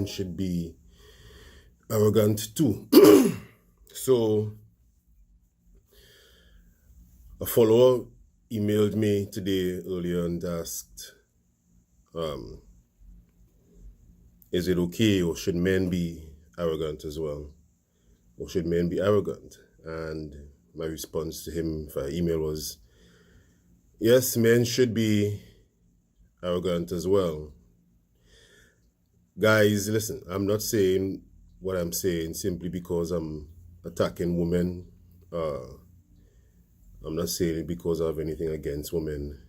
men should be arrogant too. So a follower emailed me today earlier and asked, is it okay, or should men be arrogant as well? Or should men be arrogant? And my response to him via email was, yes, men should be arrogant as well. Guys, listen, I'm not saying what I'm saying simply because I'm attacking women. I'm not saying it because I have anything against women.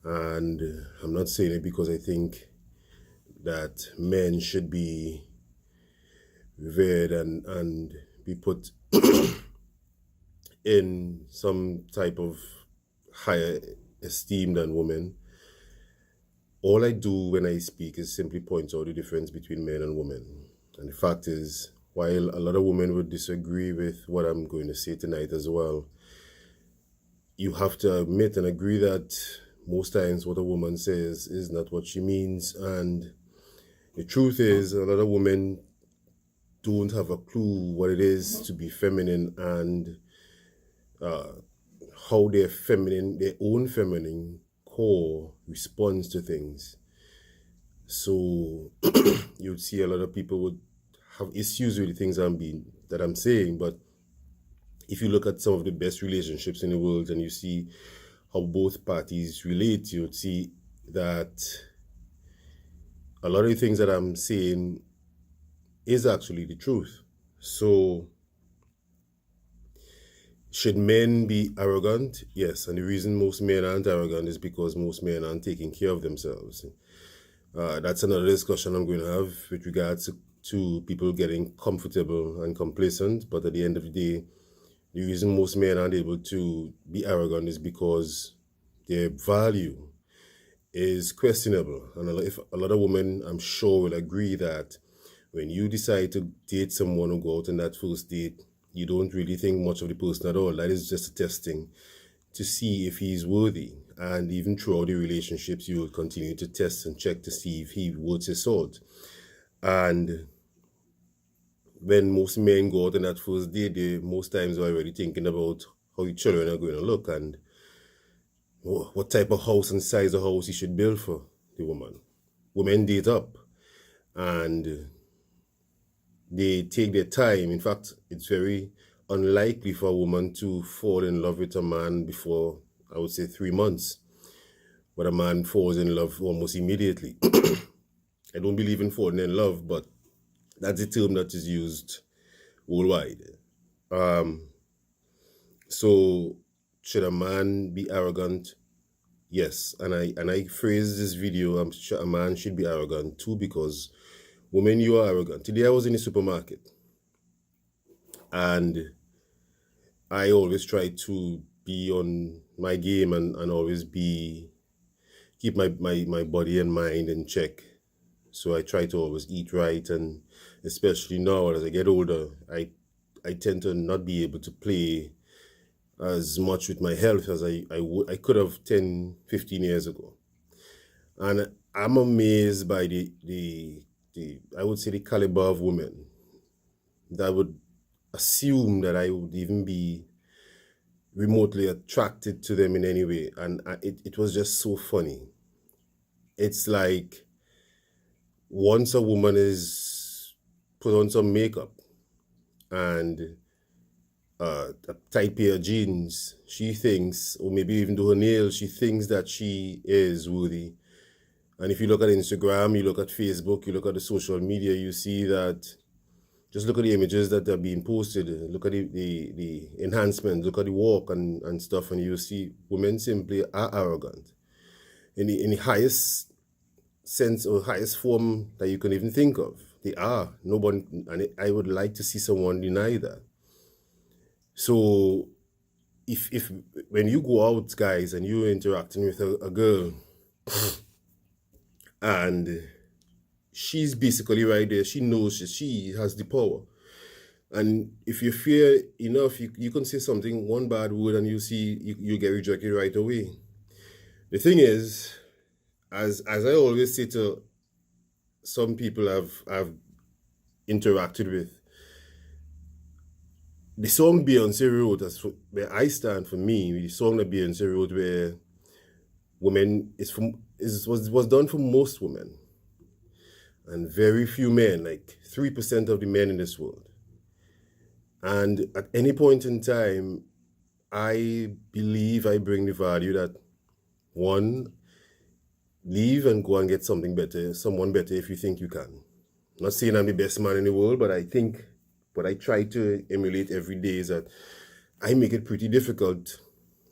And I'm not saying it because I think that men should be revered and be put in some type of higher esteem than women. All I do when I speak is simply point out the difference between men and women. And the fact is, while a lot of women would disagree with what I'm going to say tonight as well, you have to admit and agree that most times what a woman says is not what she means. And the truth is, a lot of women don't have a clue what it is to be feminine and how their own feminine core responds to things. So you'd see a lot of people would have issues with the things that I'm saying, but if you look at some of the best relationships in the world and you see how both parties relate, you'd see that a lot of the things that I'm saying is actually the truth. So should men be arrogant? Yes, and the reason most men aren't arrogant is because most men aren't taking care of themselves. That's another discussion I'm going to have with regards to people getting comfortable and complacent. But at the end of the day, the reason most men aren't able to be arrogant is because their value is questionable. And a lot of women, I'm sure, will agree that when you decide to date someone or go out on that first date, you don't really think much of the person at all. That is just a testing to see if he's worthy. And even throughout the relationships, you will continue to test and check to see if he worth his salt. And when most men go out on that first date, they most times are already thinking about how the children are going to look and what type of house and size of house he should build for the woman. Women date up and they take their time. In fact, it's very unlikely for a woman to fall in love with a man before, I would say, 3 months. But a man falls in love almost immediately. I don't believe in falling in love, but that's the term that is used worldwide. So should a man be arrogant? Yes, and I phrase this video, a man should be arrogant too, because women, you are arrogant. Today I was in the supermarket and I always try to be on my game and always keep my body and mind in check. So I try to always eat right, and especially now as I get older, I tend to not be able to play as much with my health as I could have 10, 15 years ago. And I'm amazed by the I would say the caliber of women that would assume that I would even be remotely attracted to them in any way. And it was just so funny. It's like once a woman is put on some makeup and a tight pair of jeans, she thinks, or maybe even do her nails, she thinks that she is worthy. And if you look at Instagram, you look at Facebook, you look at the social media, you see that, just look at the images that are being posted, look at the enhancements, look at the walk and stuff, and you see women simply are arrogant. In the highest sense or highest form that you can even think of. They are. Nobody, and I would like to see someone deny that. So if when you go out, guys, and you're interacting with a girl and she's basically right there, she knows she has the power. And if you fear enough, you can say something, one bad word, and you get rejected right away. The thing is, as I always say to some people have interacted with. The song Beyonce wrote, as for where I stand for me, the song that Beyonce wrote where women was done for most women and very few men, like 3% of the men in this world. And at any point in time, I believe I bring the value that one, leave and go and get something better, someone better if you think you can. I'm not saying I'm the best man in the world, but I think what I try to emulate every day is that I make it pretty difficult.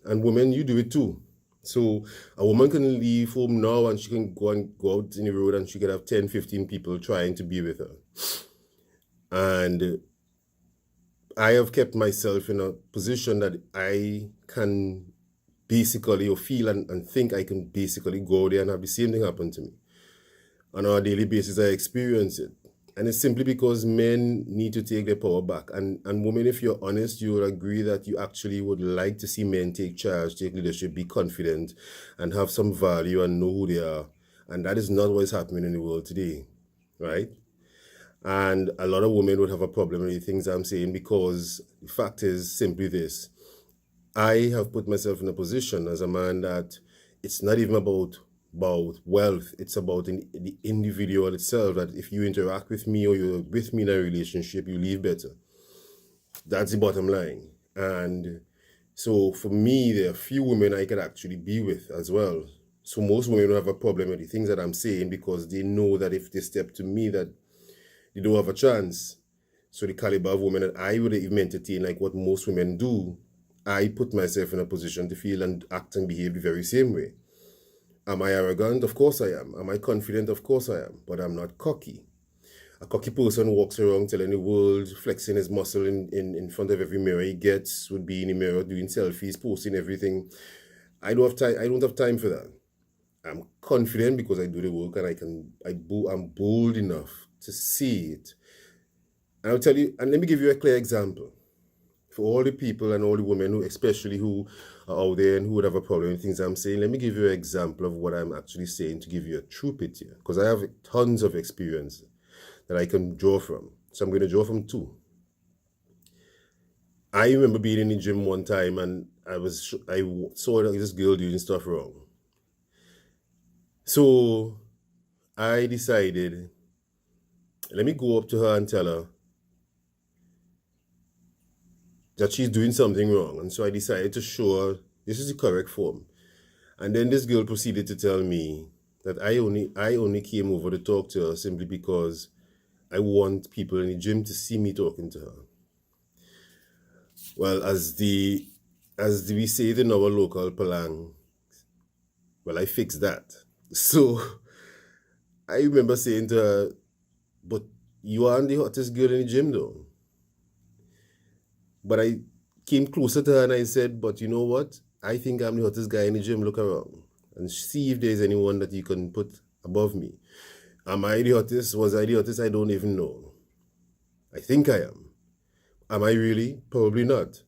And women, you do it too. So a woman can leave home now and she can go out in the road and she can have 10, 15 people trying to be with her. And I have kept myself in a position that I can basically, or feel and think I can basically go there and have the same thing happen to me. On a daily basis, I experience it. And it's simply because men need to take their power back. And women, if you're honest, you would agree that you actually would like to see men take charge, take leadership, be confident, and have some value and know who they are. And that is not what is happening in the world today, right? And a lot of women would have a problem with the things I'm saying because the fact is simply this. I have put myself in a position as a man that it's not even about wealth. It's about the individual itself, that if you interact with me or you're with me in a relationship, you live better. That's the bottom line. And so for me, there are few women I could actually be with as well. So most women don't have a problem with the things that I'm saying because they know that if they step to me, that they don't have a chance. So the caliber of women that I would even entertain, like what most women do, I put myself in a position to feel and act and behave the very same way. Am I arrogant? Of course I am. Am I confident? Of course I am. But I'm not cocky. A cocky person walks around telling the world, flexing his muscle in front of every mirror he gets, would be in the mirror doing selfies, posting everything. I don't have time for that. I'm confident because I do the work and I'm bold enough to see it. And I'll tell you, and let me give you a clear example. For all the people and all the women who, especially who are out there and who would have a problem with things I'm saying, let me give you an example of what I'm actually saying to give you a true picture. Because I have tons of experience that I can draw from. So I'm going to draw from two. I remember being in the gym one time and I saw this girl doing stuff wrong. So I decided, let me go up to her and tell her that she's doing something wrong. And so I decided to show her this is the correct form. And then this girl proceeded to tell me that I only came over to talk to her simply because I want people in the gym to see me talking to her. Well, as we say it in our local Palang, well, I fixed that. So I remember saying to her, but you aren't the hottest girl in the gym though. But I came closer to her and I said, but you know what? I think I'm the hottest guy in the gym. Look around and see if there's anyone that you can put above me. Am I the hottest? Was I the hottest? I don't even know. I think I am. Am I really? Probably not.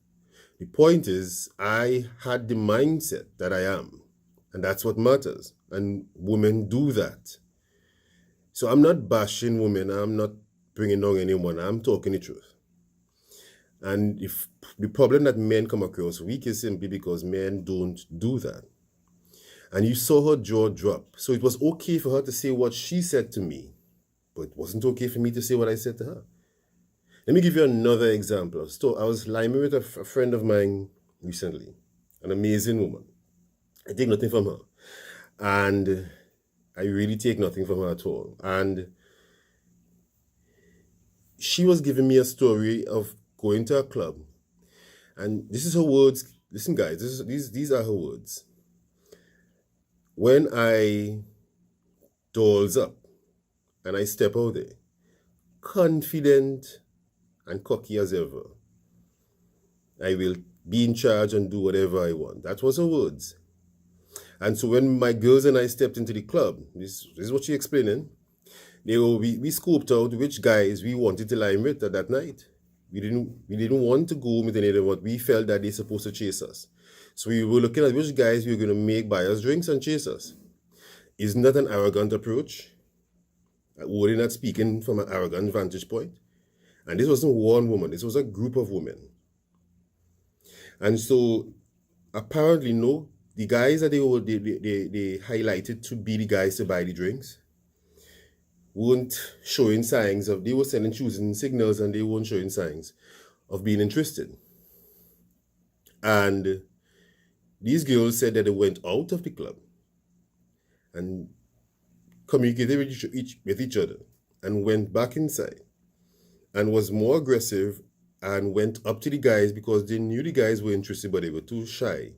The point is, I had the mindset that I am. And that's what matters. And women do that. So I'm not bashing women. I'm not bringing down anyone. I'm talking the truth. And if the problem that men come across weak is simply because men don't do that. And you saw her jaw drop. So it was okay for her to say what she said to me, but it wasn't okay for me to say what I said to her. Let me give you another example. So I was lying with a friend of mine recently, an amazing woman. I take nothing from her. And I really take nothing from her at all. And she was giving me a story of going to a club. And this is her words. Listen, guys, these are her words. When I dolls up and I step out there, confident and cocky as ever, I will be in charge and do whatever I want. That was her words. And so when my girls and I stepped into the club, this is what she explaining. We scoped out which guys we wanted to line with that night. We didn't want to go with any of them. We felt that they're supposed to chase us. So we were looking at which guys we were going to make buy us drinks and chase us. Isn't that an arrogant approach? We're not speaking from an arrogant vantage point. And this wasn't one woman, this was a group of women. And so apparently, no, the guys that they highlighted to be the guys to buy the drinks weren't showing signs of, they were sending choosing signals and they weren't showing signs of being interested. And these girls said that they went out of the club and communicated with each other and went back inside and was more aggressive and went up to the guys because they knew the guys were interested, but they were too shy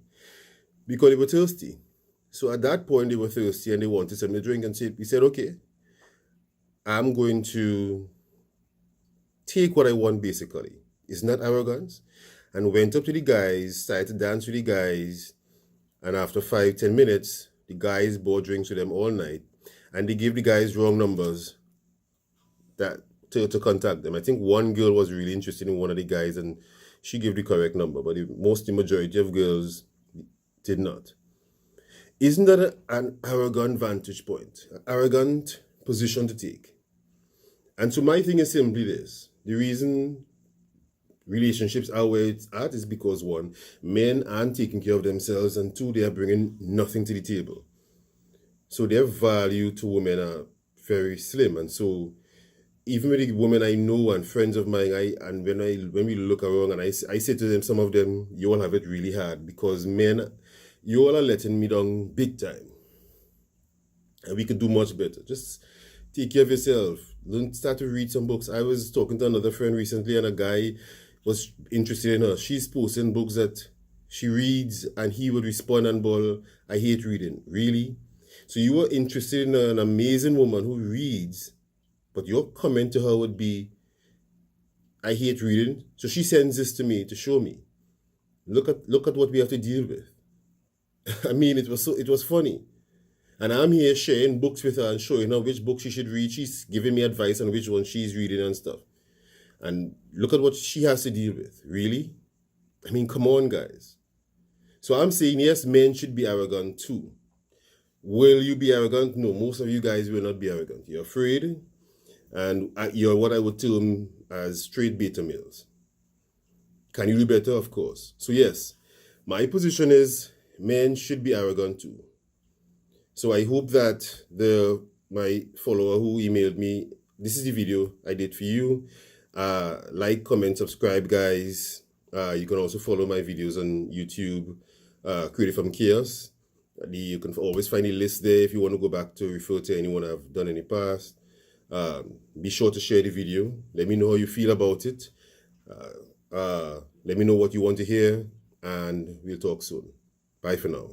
because they were thirsty. So at that point, they were thirsty and they wanted something to drink. And he said, okay, I'm going to take what I want, basically. It's not arrogance. And went up to the guys, started to dance with the guys. And after 5-10 minutes, the guys bought drinks with them all night. And they gave the guys wrong numbers to contact them. I think one girl was really interested in one of the guys and she gave the correct number, but the majority of girls did not. Isn't that an arrogant vantage point, an arrogant position to take? And so my thing is simply this. The reason relationships are where it's at is because, one, men aren't taking care of themselves, and two, they are bringing nothing to the table. So their value to women are very slim. And so even with the women I know and friends of mine, when we look around and I say to them, some of them, you all have it really hard because men, you all are letting me down big time. And we could do much better. Just take care of yourself. Start to read some books. I was talking to another friend recently and a guy was interested in her. She's posting books that she reads and he would respond and ball, I hate reading. Really? So you were interested in an amazing woman who reads, but your comment to her would be, I hate reading. So she sends this to me to show me. Look at what we have to deal with. I mean, it was funny. And I'm here sharing books with her and showing her which book she should read. She's giving me advice on which one she's reading and stuff. And look at what she has to deal with. Really? I mean, come on, guys. So I'm saying, yes, men should be arrogant too. Will you be arrogant? No, most of you guys will not be arrogant. You're afraid, and you're what I would term as straight beta males. Can you do better? Of course. So yes, my position is men should be arrogant too. So I hope that my follower who emailed me, this is the video I did for you. Like, comment, subscribe, guys. You can also follow my videos on YouTube, Creative from Chaos. You can always find a list there if you want to go back to refer to anyone I've done in the past. Be sure to share the video. Let me know how you feel about it. Let me know what you want to hear, and we'll talk soon. Bye for now.